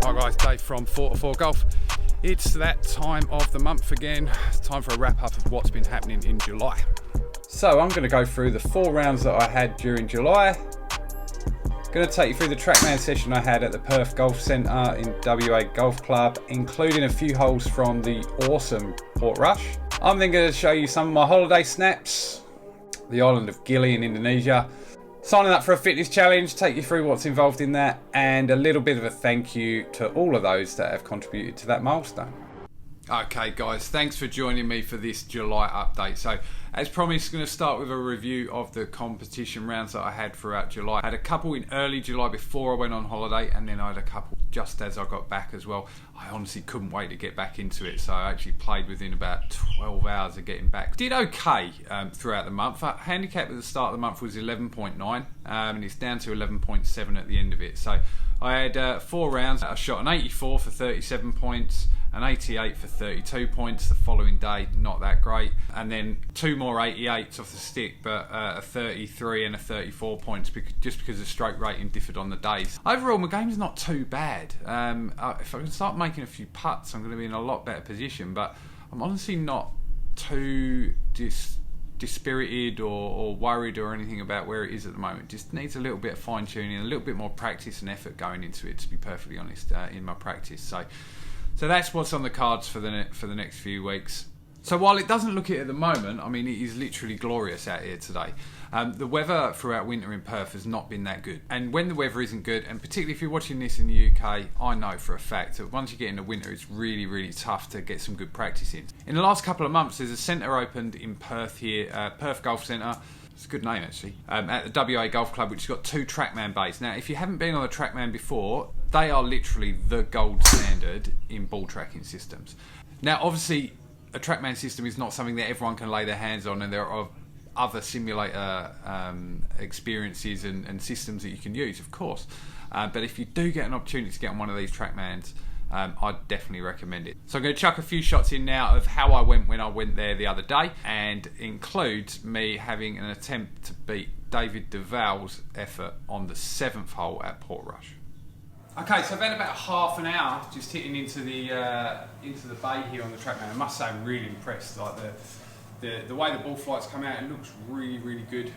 Hi guys, Dave from Fore Golf. It's that time of the month again. It's time for a wrap up of what's been happening in July. So I'm going to go through the 4 rounds that I had during July. Going to take you through the Trackman session I had at the Perth Golf Centre in WA Golf Club, including a few holes from the awesome Portrush. I'm then going to show you some of my holiday snaps, the island of Gili in Indonesia, signing up for a fitness challenge, take you through what's involved in that, and a little bit of a thank you to all of those that have contributed to that milestone. Okay guys, thanks for joining me for this July update. So as promised, going to start with a review of the competition rounds that I had throughout July. I had a couple in early July before I went on holiday, and then I had a couple just as I got back as well. I honestly couldn't wait to get back into it, so I actually played within about 12 hours of getting back. Did okay throughout the month. Handicap at the start of the month was 11.9 and it's down to 11.7 at the end of it. So I had 4 rounds. I shot an 84 for 37 points, an 88 for 32 points the following day, not that great, and then 2 more 88s off the stick, but a 33 and a 34 points just because the stroke rating differed on the days. Overall, my game's not too bad. If I can start making a few putts, I'm going to be in a lot better position, but I'm honestly not too dispirited or worried or anything about where it is at the moment. Just needs a little bit of fine tuning, a little bit more practice and effort going into it, to be perfectly honest, in my practice. So that's what's on the cards for the next few weeks. So while it doesn't look it at the moment, I mean, it is literally glorious out here today. The weather throughout winter in Perth has not been that good. And when the weather isn't good, and particularly if you're watching this in the UK, I know for a fact that once you get into winter, it's really, really tough to get some good practice in. In the last couple of months, there's a centre opened in Perth here, Perth Golf Centre. It's a good name actually, at the WA Golf Club, which has got 2 Trackman bays. Now, if you haven't been on a Trackman before, they are literally the gold standard in ball tracking systems. Now, obviously, a Trackman system is not something that everyone can lay their hands on, and there are other simulator experiences and systems that you can use, of course. But if you do get an opportunity to get on one of these Trackmans, I'd definitely recommend it. So I'm going to chuck a few shots in now of how I went when I went there the other day, and includes me having an attempt to beat David Duval's effort on the 7th hole at Portrush. Okay, so I've had about half an hour just hitting into the bay here on the Trackman. I must say I'm really impressed. Like the way the ball flights come out, it looks really, really good.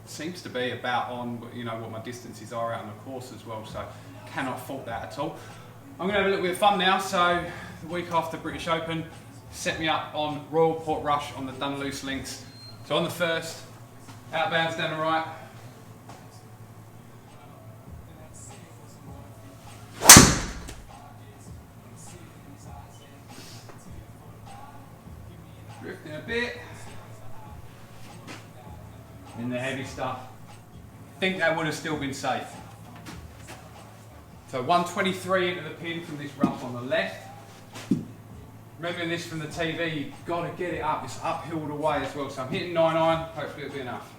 Seems to be about on what my distances are out on the course as well, so cannot fault that at all. I'm going to have a little bit of fun now. So the week after British Open, set me up on Royal Portrush on the done loose links. So on the first, out of bounds down the right. Drifting a bit. In the heavy stuff. I think that would have still been safe. So 123 into the pin from this rough on the left. Remembering this from the TV, you've got to get it up. It's uphill the way as well. So I'm hitting 9 iron, hopefully it'll be enough.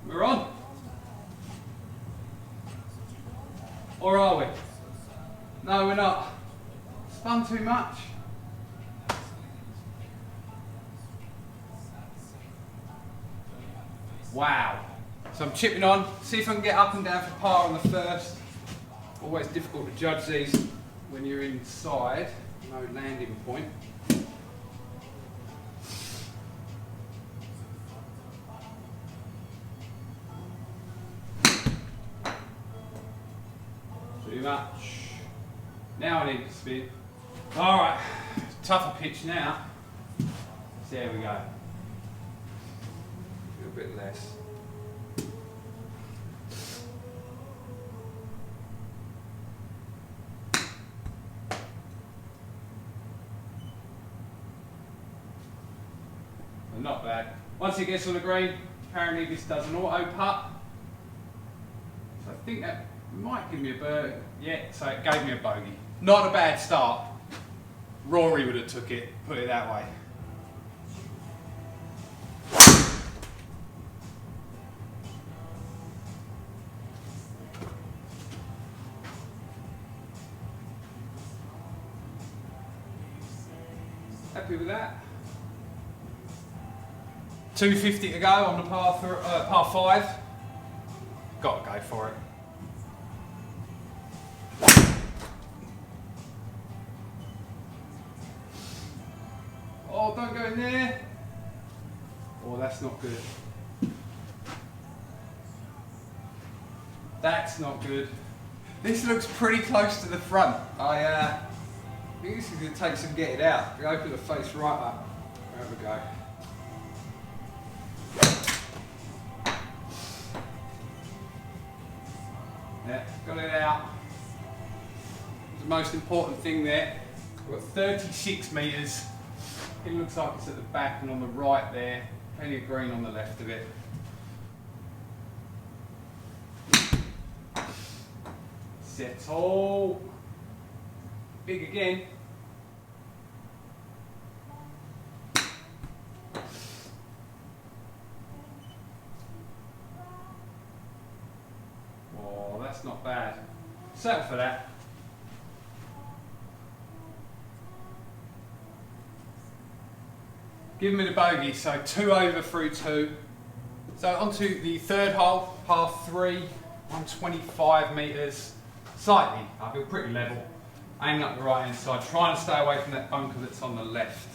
We're on. Or are we? No, we're not. Spun too much. Wow. So I'm chipping on, see if I can get up and down for par on the first. Always difficult to judge these when you're inside, no landing point. Too much. Now I need to spin. Alright, tougher pitch now. So there we go. A bit less. Not bad. Once it gets on the green, apparently this does an auto putt. So I think that might give me a bogey. Yeah, so it gave me a bogey. Not a bad start. Rory would have took it, put it that way. Happy with that? 250 to go on the par 5. Got to go for it. Oh, don't go in there. Oh, that's not good. That's not good. This looks pretty close to the front. I think this is going to take some getting out. We open the face right up. There we go. Yeah, got it out. The most important thing there. We've got 36 metres. It looks like it's at the back and on the right there. Plenty of green on the left of it. Settle. Big again. Oh, that's not bad. Settle for that. Give me the bogey, so 2 over through 2. So onto the third hole, par 3, 125 metres. Slightly, I feel pretty level. Aiming up the right hand side, trying to stay away from that bunker that's on the left.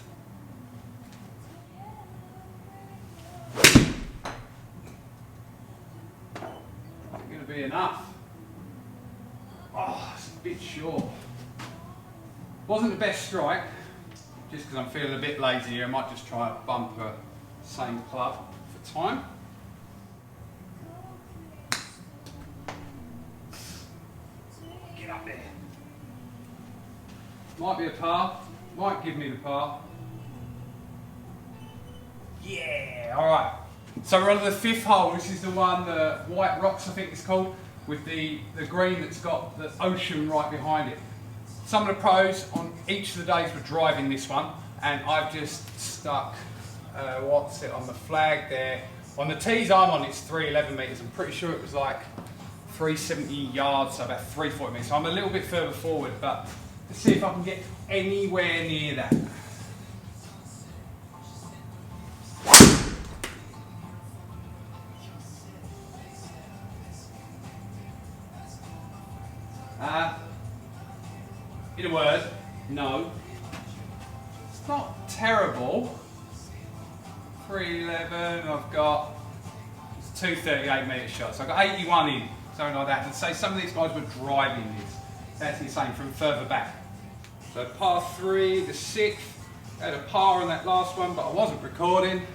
Is it going to be enough? Oh, it's a bit short. Wasn't the best strike. Just because I'm feeling a bit lazy here, I might just try a bumper same club for time. Get up there. Might be a par, might give me the par. Yeah, alright. So we're on to the 5th hole. This is the one, the White Rocks I think it's called, with the green that's got the ocean right behind it. Some of the pros on each of the days were driving this one, and I've just stuck, what's it, on the flag there. On the tees I'm on, it's 311 metres. I'm pretty sure it was like 370 yards, so about 340 metres. So I'm a little bit further forward, but let's see if I can get anywhere near that. In a word, no. It's not terrible. 311, I've got 238 metre shots. I've got 81 in, something like that. And say some of these guys were driving this. That's insane from further back. So par 3, the 6th, had a par on that last one, but I wasn't recording.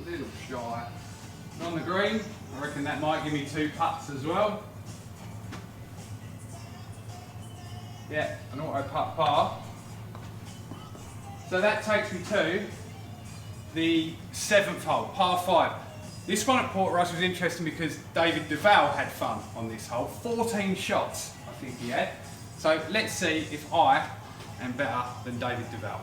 Little shy. On the green, I reckon that might give me 2 putts as well. Yeah, an auto putt par. So that takes me to the 7th hole, par 5. This one at Portrush was interesting because David Duval had fun on this hole. 14 shots, I think he had. So let's see if I am better than David Duval.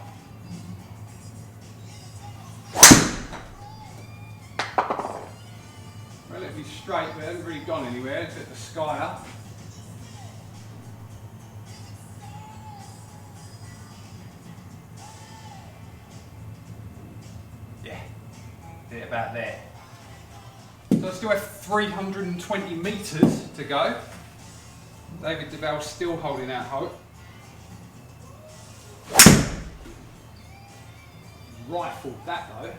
Relatively straight, but it hasn't really gone anywhere. It's at the sky up. Yeah, about there. So I still have 320 metres to go. David Duval's still holding out hope. Rifled that though.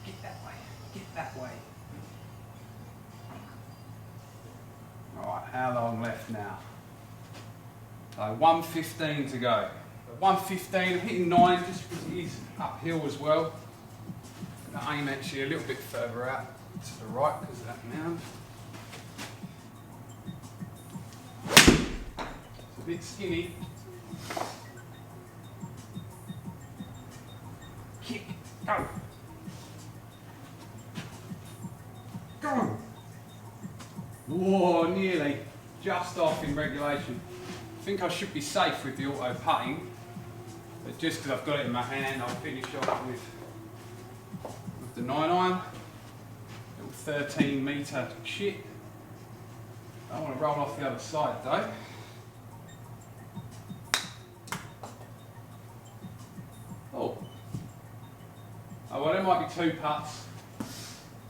Get that way, get that way. Alright, how long left now? So 1:15 to go. 1:15, I'm hitting 9 just because it is uphill as well. I aim actually a little bit further out to the right because of that mound. It's a bit skinny. Kick, go. Go. Whoa, nearly. Just off in regulation. think I should be safe with the auto putting, but just because I've got it in my hand, I'll finish off with the 9-iron. Little 13 metre chip. I want to roll off the other side though. Oh, well, there might be 2 putts,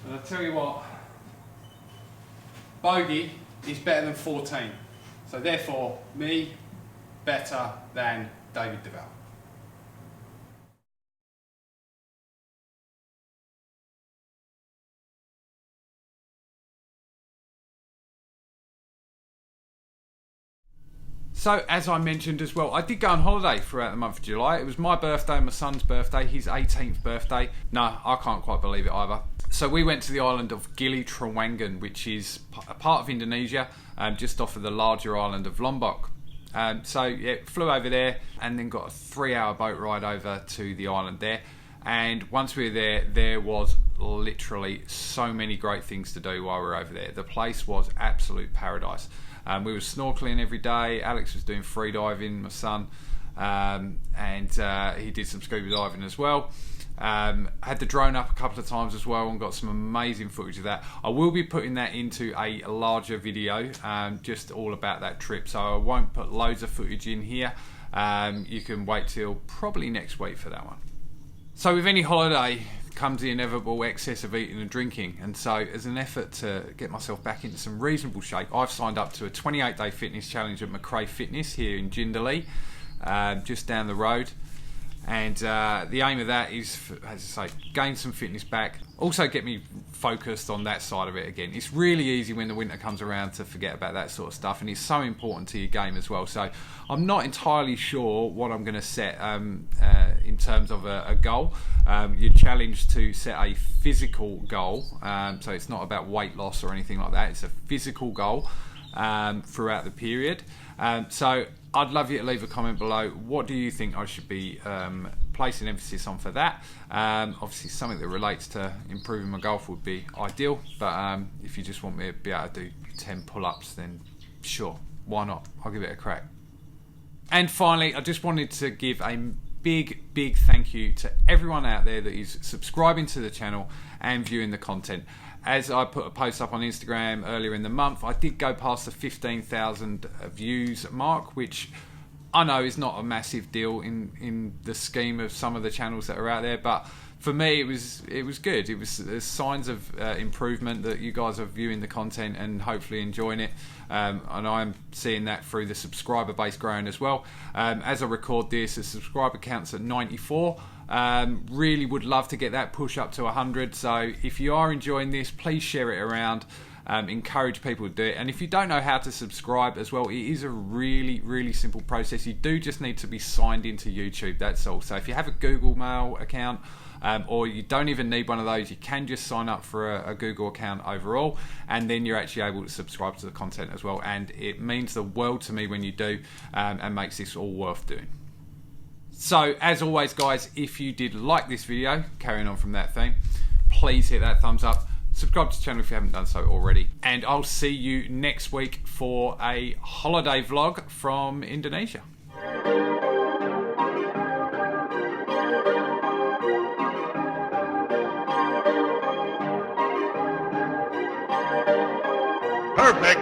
and I'll tell you what, bogey is better than 14, so therefore me better than David Duval. So, as I mentioned as well, I did go on holiday throughout the month of July. It was my birthday and my son's birthday, his 18th birthday. No, I can't quite believe it either. So we went to the island of Gili Trawangan, which is a part of Indonesia, just off of the larger island of Lombok. So yeah, flew over there and then got a 3-hour boat ride over to the island there. And once we were there, there was literally so many great things to do while we were over there. The place was absolute paradise. We were snorkeling every day. Alex was doing free diving, my son, and he did some scuba diving as well. Had the drone up a couple of times as well and got some amazing footage of that. I will be putting that into a larger video, just all about that trip, so I won't put loads of footage in here. You can wait till probably next week for that one. So with any holiday comes the inevitable excess of eating and drinking, and so as an effort to get myself back into some reasonable shape, I've signed up to a 28-day fitness challenge at McRae Fitness here in Jindalee, just down the road. And the aim of that is, as I say, gain some fitness back, also get me focused on that side of it again. It's really easy when the winter comes around to forget about that sort of stuff, and it's so important to your game as well. So I'm not entirely sure what I'm going to set in terms of a goal. You're challenged to set a physical goal, so it's not about weight loss or anything like that. It's a physical goal throughout the period. So I'd love you to leave a comment below. What do you think I should be placing emphasis on for that? Obviously something that relates to improving my golf would be ideal, but if you just want me to be able to do 10 pull-ups, then sure, why not? I'll give it a crack. And finally, I just wanted to give a big thank you to everyone out there that is subscribing to the channel and viewing the content. As I put a post up on Instagram earlier in the month, I did go past the 15,000 views mark, which I know is not a massive deal in the scheme of some of the channels that are out there, but for me it was good. It was signs of improvement that you guys are viewing the content and hopefully enjoying it, and I'm seeing that through the subscriber base growing as well. As I record this, the subscriber count's at 94. Really would love to get that push up to 100, so if you are enjoying this, please share it around. Encourage people to do it, and if you don't know how to subscribe as well, it is a really simple process. You do just need to be signed into YouTube, that's all. So if you have a Google Mail account, or you don't even need one of those, you can just sign up for a Google account overall, and then you're actually able to subscribe to the content as well, and it means the world to me when you do, and makes this all worth doing. So as always guys, if you did like this video, carrying on from that theme, please hit that thumbs up, subscribe to the channel if you haven't done so already, and I'll see you next week for a holiday vlog from Indonesia. Perfect.